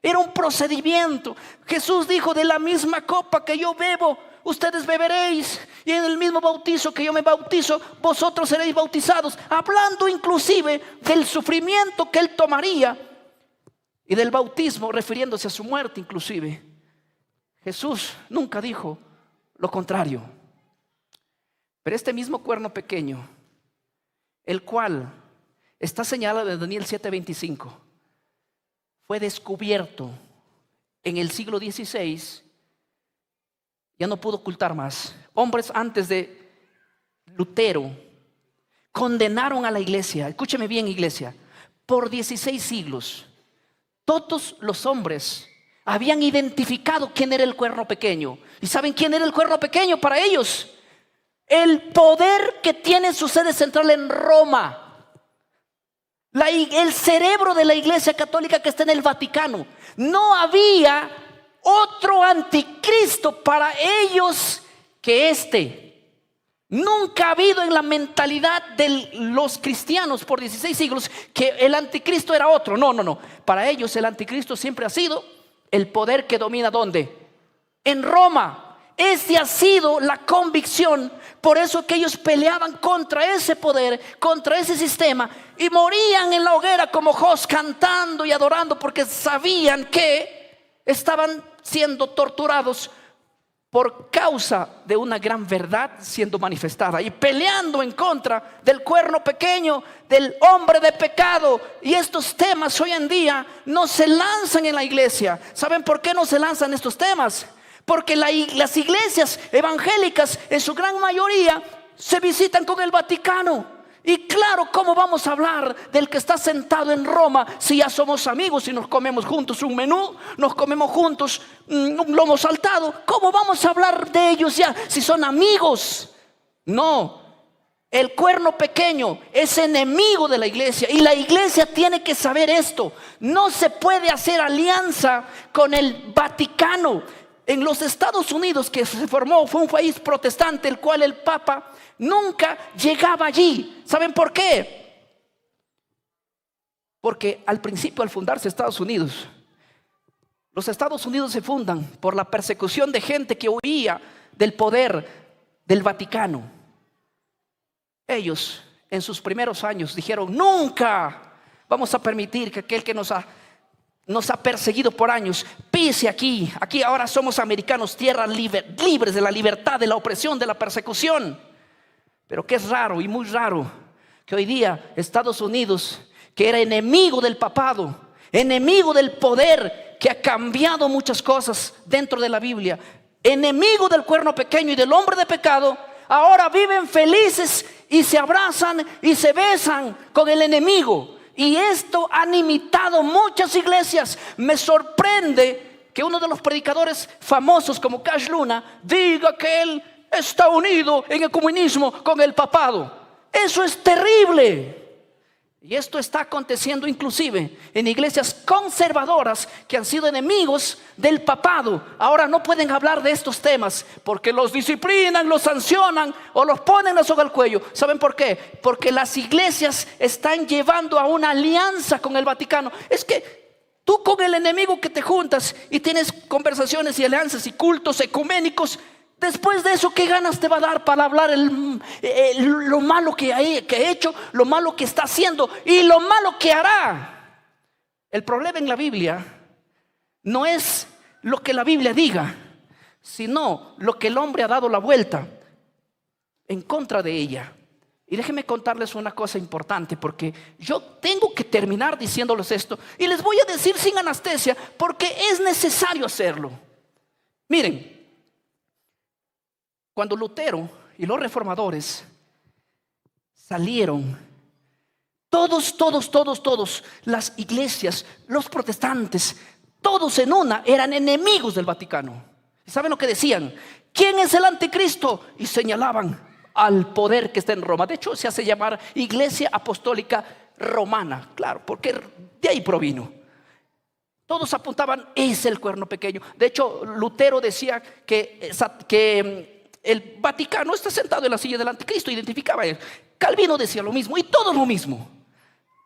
[SPEAKER 3] Era un procedimiento. Jesús dijo: de la misma copa que yo bebo, ustedes beberéis, y en el mismo bautizo que yo me bautizo, vosotros seréis bautizados. Hablando inclusive del sufrimiento que él tomaría y del bautismo, refiriéndose a su muerte inclusive. Jesús nunca dijo lo contrario. Pero este mismo cuerno pequeño, el cual está señalado en Daniel 7:25, fue descubierto en el siglo XVI. Ya no pudo ocultar más. Hombres antes de Lutero condenaron a la iglesia. Escúcheme bien, iglesia. Por 16 siglos todos los hombres habían identificado quién era el cuerno pequeño. ¿Y saben quién era el cuerno pequeño para ellos? El poder que tiene su sede central en Roma. El cerebro de la iglesia católica que está en el Vaticano. No había otro anticristo para ellos que este. Nunca ha habido en la mentalidad de los cristianos por 16 siglos que el anticristo era otro. No. Para ellos el anticristo siempre ha sido el poder que domina ¿dónde? En Roma. Esa ha sido la convicción. Por eso que ellos peleaban contra ese poder, contra ese sistema, y morían en la hoguera como Jos, cantando y adorando, porque sabían que estaban siendo torturados por causa de una gran verdad siendo manifestada, y peleando en contra del cuerno pequeño, del hombre de pecado. Y estos temas hoy en día no se lanzan en la iglesia. ¿Saben por qué no se lanzan estos temas? Porque las iglesias evangélicas en su gran mayoría se visitan con el Vaticano. Y claro, ¿cómo vamos a hablar del que está sentado en Roma si ya somos amigos y nos comemos juntos un menú, nos comemos juntos un lomo saltado? ¿Cómo vamos a hablar de ellos ya si son amigos? No, el cuerno pequeño es enemigo de la iglesia, y la iglesia tiene que saber esto. No se puede hacer alianza con el Vaticano. En los Estados Unidos, que se formó, fue un país protestante, el cual el Papa nunca llegaba allí. ¿Saben por qué? Porque al principio, al fundarse Estados Unidos, los Estados Unidos se fundan por la persecución de gente que huía del poder del Vaticano. Ellos en sus primeros años dijeron: nunca vamos a permitir que aquel que nos ha perseguido por años pise aquí ahora somos americanos, tierras libres de la libertad, de la opresión, de la persecución. Pero que es raro y muy raro que hoy día Estados Unidos, que era enemigo del papado, enemigo del poder, que ha cambiado muchas cosas dentro de la Biblia, enemigo del cuerno pequeño y del hombre de pecado, ahora viven felices y se abrazan y se besan con el enemigo. Y esto han imitado muchas iglesias. Me sorprende que uno de los predicadores famosos como Cash Luna diga que él está unido en el comunismo con el papado. Eso es terrible. Y esto está aconteciendo inclusive en iglesias conservadoras que han sido enemigos del papado. Ahora no pueden hablar de estos temas porque los disciplinan, los sancionan o los ponen la soga al cuello. ¿Saben por qué? Porque las iglesias están llevando a una alianza con el Vaticano. Es que tú con el enemigo que te juntas y tienes conversaciones y alianzas y cultos ecuménicos, después de eso, ¿qué ganas te va a dar para hablar lo malo que ha hecho, lo malo que está haciendo y lo malo que hará? El problema en la Biblia no es lo que la Biblia diga, sino lo que el hombre ha dado la vuelta en contra de ella. Y déjenme contarles una cosa importante, porque yo tengo que terminar diciéndoles esto, y les voy a decir sin anestesia porque es necesario hacerlo. Miren, cuando Lutero y los reformadores salieron, todos, las iglesias, los protestantes, todos en una eran enemigos del Vaticano. ¿Y saben lo que decían? ¿Quién es el anticristo? Y señalaban al poder que está en Roma. De hecho, se hace llamar Iglesia Apostólica Romana, claro, porque de ahí provino. Todos apuntaban, es el cuerno pequeño. De hecho, Lutero decía que el Vaticano está sentado en la silla del anticristo, identificaba a él. Calvino decía lo mismo y todos lo mismo.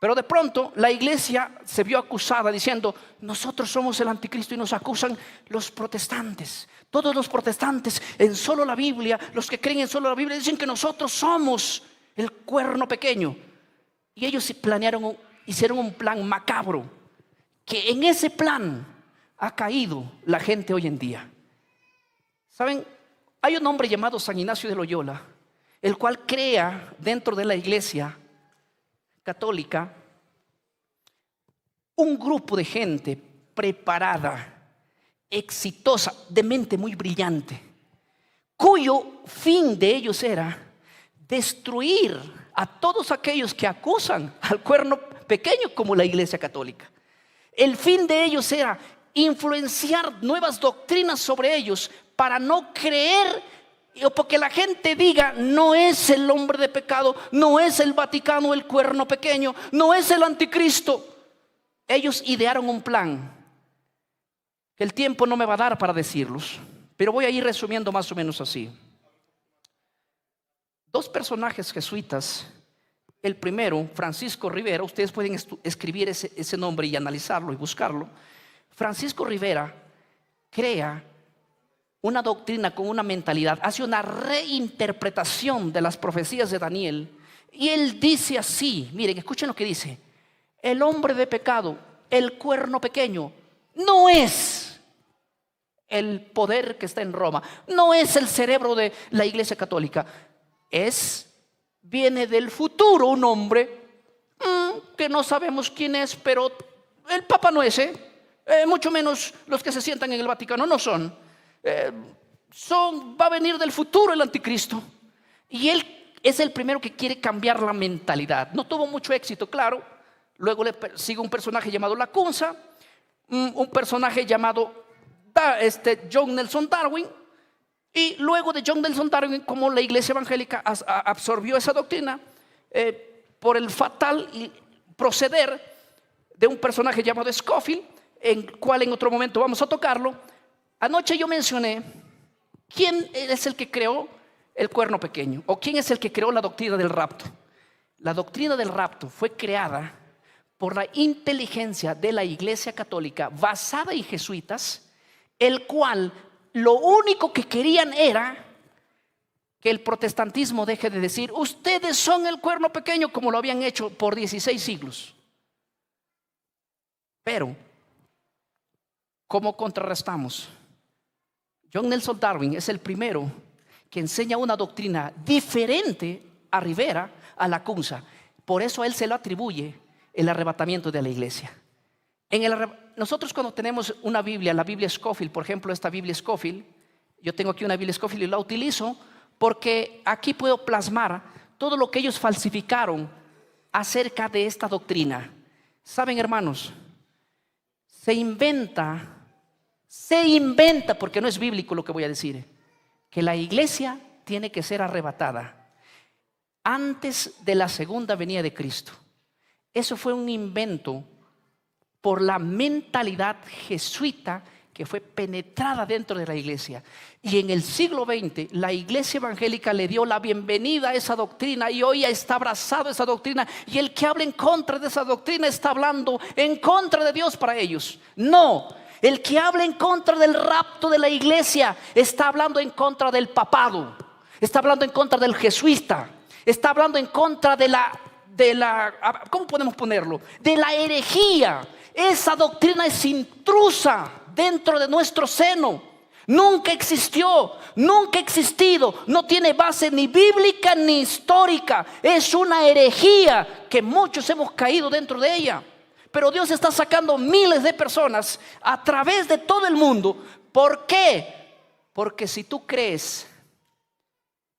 [SPEAKER 3] Pero de pronto la iglesia se vio acusada diciendo, nosotros somos el anticristo, y nos acusan los protestantes. Todos los protestantes en solo la Biblia, los que creen en solo la Biblia, dicen que nosotros somos el cuerno pequeño. Y ellos hicieron un plan macabro, que en ese plan ha caído la gente hoy en día. ¿Saben? Hay un hombre llamado San Ignacio de Loyola, el cual crea dentro de la iglesia católica un grupo de gente preparada, exitosa, de mente muy brillante, cuyo fin de ellos era destruir a todos aquellos que acusan al cuerno pequeño como la iglesia católica. El fin de ellos era influenciar nuevas doctrinas sobre ellos para no creer, o porque la gente diga, no es el hombre de pecado, no es el Vaticano el cuerno pequeño, no es el anticristo. Ellos idearon un plan que el tiempo no me va a dar para decirlos, pero voy a ir resumiendo más o menos así. Dos personajes jesuitas. El primero, Francisco Rivera. Ustedes pueden escribir ese nombre y analizarlo y buscarlo. Francisco Rivera crea una doctrina con una mentalidad, hace una reinterpretación de las profecías de Daniel, y él dice así, miren, escuchen lo que dice: el hombre de pecado, el cuerno pequeño, no es el poder que está en Roma, no es el cerebro de la iglesia católica, viene del futuro un hombre que no sabemos quién es, pero el Papa no es, mucho menos los que se sientan en el Vaticano no son. Va a venir del futuro el anticristo, y él es el primero que quiere cambiar la mentalidad. No tuvo mucho éxito, claro. Luego le sigue un personaje llamado Lacunza, un personaje llamado John Nelson Darwin. Y luego de John Nelson Darwin, como la iglesia evangélica absorbió esa doctrina por el fatal proceder de un personaje llamado Scofield, en cual en otro momento vamos a tocarlo. Anoche yo mencioné quién es el que creó el cuerno pequeño, o quién es el que creó la doctrina del rapto. La doctrina del rapto fue creada por la inteligencia de la iglesia católica basada en jesuitas, el cual lo único que querían era que el protestantismo deje de decir, ustedes son el cuerno pequeño, como lo habían hecho por 16 siglos. Pero, ¿cómo contrarrestamos? John Nelson Darwin es el primero que enseña una doctrina diferente a Rivera, a Lacunza. Por eso a él se le atribuye el arrebatamiento de la iglesia. Nosotros cuando tenemos una Biblia, la Biblia Scofield, por ejemplo, esta Biblia Scofield, yo tengo aquí una Biblia Scofield y la utilizo porque aquí puedo plasmar todo lo que ellos falsificaron acerca de esta doctrina. Saben, hermanos, se inventa, porque no es bíblico lo que voy a decir, que la iglesia tiene que ser arrebatada antes de la segunda venida de Cristo. Eso fue un invento por la mentalidad jesuita que fue penetrada dentro de la iglesia. Y en el siglo XX la iglesia evangélica le dio la bienvenida a esa doctrina, y hoy está abrazado a esa doctrina, y el que habla en contra de esa doctrina está hablando en contra de Dios para ellos. No, el que habla en contra del rapto de la iglesia está hablando en contra del papado, está hablando en contra del jesuita, está hablando en contra de la ¿cómo podemos ponerlo? De la herejía. Esa doctrina es intrusa dentro de nuestro seno. Nunca existió, nunca ha existido, no tiene base ni bíblica ni histórica. Es una herejía que muchos hemos caído dentro de ella. Pero Dios está sacando miles de personas a través de todo el mundo. ¿Por qué? Porque si tú crees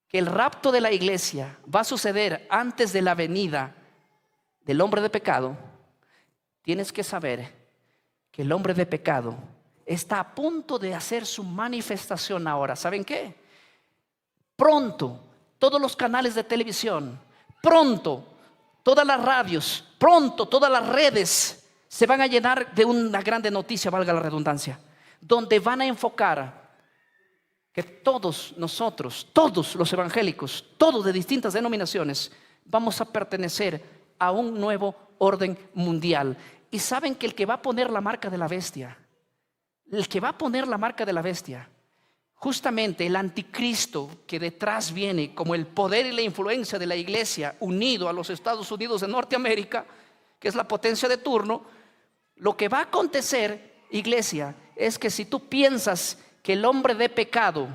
[SPEAKER 3] que el rapto de la iglesia va a suceder antes de la venida del hombre de pecado, tienes que saber que que el hombre de pecado está a punto de hacer su manifestación ahora. ¿Saben qué? Pronto, todos los canales de televisión, pronto, todas las radios, pronto, todas las redes se van a llenar de una grande noticia, valga la redundancia, donde van a enfocar que todos nosotros, todos los evangélicos, todos de distintas denominaciones, vamos a pertenecer a un nuevo orden mundial. Y saben que el que va a poner la marca de la bestia, justamente el anticristo que detrás viene como el poder y la influencia de la iglesia unido a los Estados Unidos de Norteamérica, que es la potencia de turno, lo que va a acontecer, iglesia, es que si tú piensas que el hombre de pecado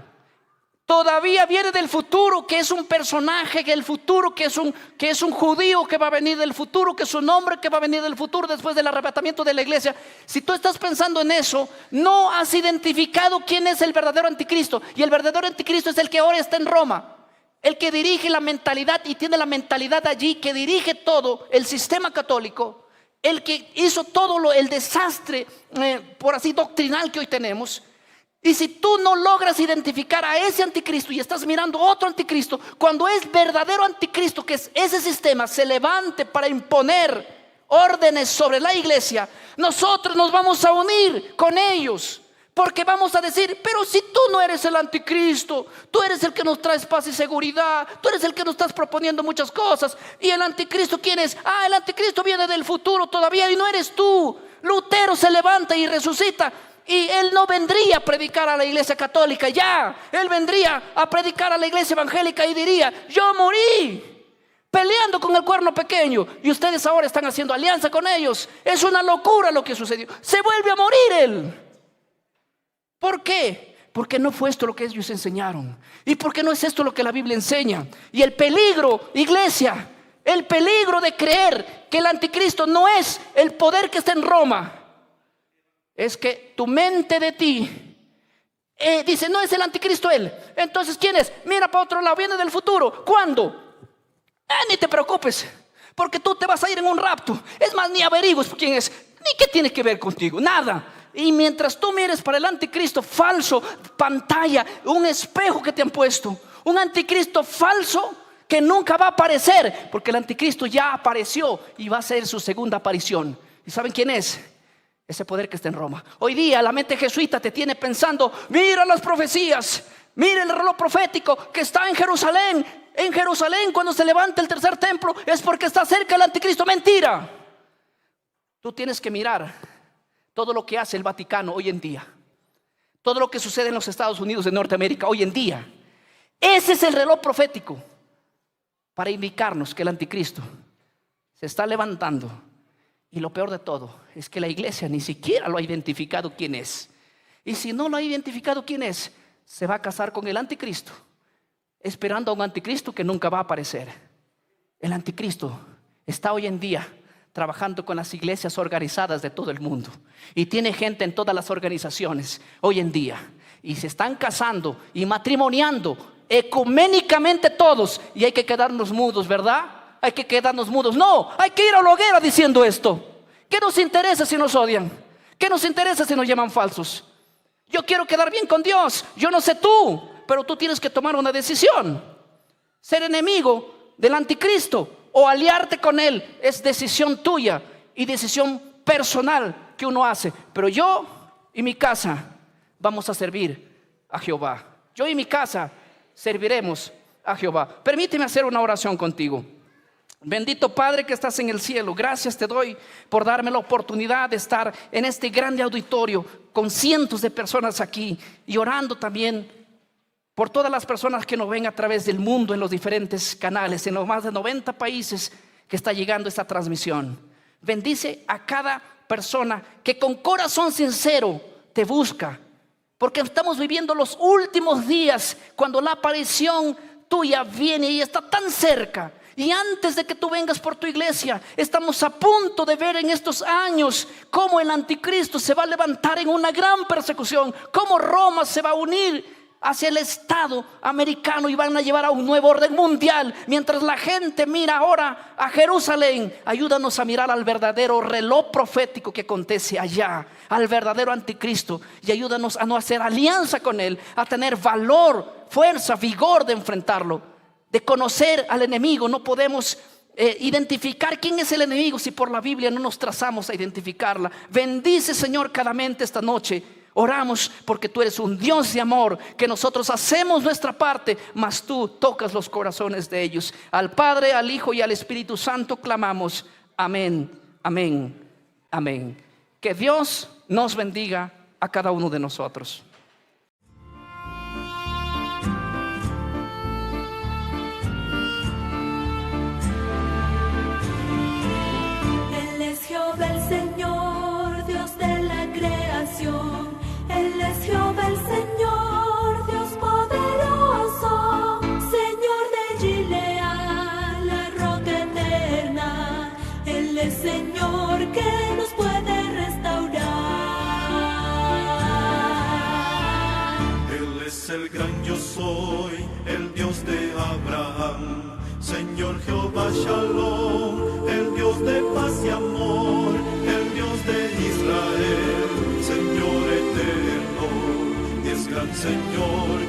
[SPEAKER 3] todavía viene del futuro, que es un personaje del futuro, que es un judío que va a venir del futuro, que es un hombre que va a venir del futuro después del arrebatamiento de la iglesia, si tú estás pensando en eso, no has identificado quién es el verdadero anticristo. Y el verdadero anticristo es el que ahora está en Roma, el que dirige la mentalidad y tiene la mentalidad allí, que dirige todo el sistema católico, el que hizo todo el desastre, por así doctrinal que hoy tenemos. Y si tú no logras identificar a ese anticristo y estás mirando otro anticristo, cuando es verdadero anticristo, que es ese sistema, se levante para imponer órdenes sobre la iglesia, nosotros nos vamos a unir con ellos, porque vamos a decir: pero si tú no eres el anticristo, tú eres el que nos traes paz y seguridad, tú eres el que nos estás proponiendo muchas cosas. ¿Y el anticristo quién es? El anticristo viene del futuro todavía y no eres tú. Lutero se levanta y resucita, y él no vendría a predicar a la iglesia católica, él vendría a predicar a la iglesia evangélica y diría: yo morí peleando con el cuerno pequeño y ustedes ahora están haciendo alianza con ellos. Es una locura lo que sucedió. Se vuelve a morir él. ¿Por qué? Porque no fue esto lo que ellos enseñaron, y porque no es esto lo que la Biblia enseña. Y el peligro, iglesia, el peligro de creer que el anticristo no es el poder que está en Roma, es que tu mente de ti dice: no es el anticristo él. Entonces, ¿quién es? Mira para otro lado, viene del futuro. ¿Cuándo? Ni te preocupes, porque tú te vas a ir en un rapto. Es más, ni averigües quién es, ni qué tiene que ver contigo, nada. Y mientras tú mires para el anticristo falso, pantalla, un espejo que te han puesto, un anticristo falso que nunca va a aparecer, porque el anticristo ya apareció y va a ser su segunda aparición. ¿Y saben quién es? Ese poder que está en Roma. Hoy día la mente jesuita te tiene pensando: mira las profecías, mira el reloj profético que está en Jerusalén. En Jerusalén, cuando se levanta el tercer templo, es porque está cerca el anticristo. Mentira. Tú tienes que mirar todo lo que hace el Vaticano hoy en día, todo lo que sucede en los Estados Unidos de Norteamérica hoy en día. Ese es el reloj profético para indicarnos que el anticristo se está levantando. Y lo peor de todo es que la iglesia ni siquiera lo ha identificado quién es. Y si no lo ha identificado quién es, se va a casar con el anticristo, esperando a un anticristo que nunca va a aparecer. El anticristo está hoy en día trabajando con las iglesias organizadas de todo el mundo, y tiene gente en todas las organizaciones hoy en día, y se están casando y matrimoniando ecuménicamente todos. Y hay que quedarnos mudos, ¿verdad? Hay que quedarnos mudos. No, hay que ir a la hoguera diciendo esto. ¿Qué nos interesa si nos odian? ¿Qué nos interesa si nos llaman falsos? Yo quiero quedar bien con Dios. Yo no sé tú, pero tú tienes que tomar una decisión. Ser enemigo del anticristo o aliarte con él es decisión tuya y decisión personal que uno hace. Pero yo y mi casa vamos a servir a Jehová. Yo y mi casa serviremos a Jehová. Permíteme hacer una oración contigo. Bendito Padre que estás en el cielo, gracias te doy por darme la oportunidad de estar en este grande auditorio con cientos de personas aquí, y orando también por todas las personas que nos ven a través del mundo en los diferentes canales, en los más de 90 países que está llegando esta transmisión. Bendice a cada persona que con corazón sincero te busca, porque estamos viviendo los últimos días, cuando la aparición tuya viene y está tan cerca. Y antes de que tú vengas por tu iglesia, estamos a punto de ver en estos años cómo el anticristo se va a levantar en una gran persecución, cómo Roma se va a unir hacia el Estado americano y van a llevar a un nuevo orden mundial. Mientras la gente mira ahora a Jerusalén, ayúdanos a mirar al verdadero reloj profético que acontece allá, al verdadero anticristo, y ayúdanos a no hacer alianza con él, a tener valor, fuerza, vigor de enfrentarlo, de conocer al enemigo. No podemos identificar quién es el enemigo si por la Biblia no nos trazamos a identificarla. Bendice, Señor, cada mente esta noche. Oramos porque tú eres un Dios de amor, que nosotros hacemos nuestra parte, mas tú tocas los corazones de ellos. Al Padre, al Hijo y al Espíritu Santo clamamos. Amén, amén, amén. Que Dios nos bendiga a cada uno de nosotros.
[SPEAKER 4] Él es Jehová el Señor, Dios de la creación. Él es Jehová el Señor, Dios poderoso, Señor de Gilead, la roca eterna. Él es Señor que nos puede restaurar.
[SPEAKER 1] Él es el gran yo soy, el Dios de Abraham, Señor Jehová Shalom, el Dios de paz y amor, el Dios de Israel, Señor eterno, es gran Señor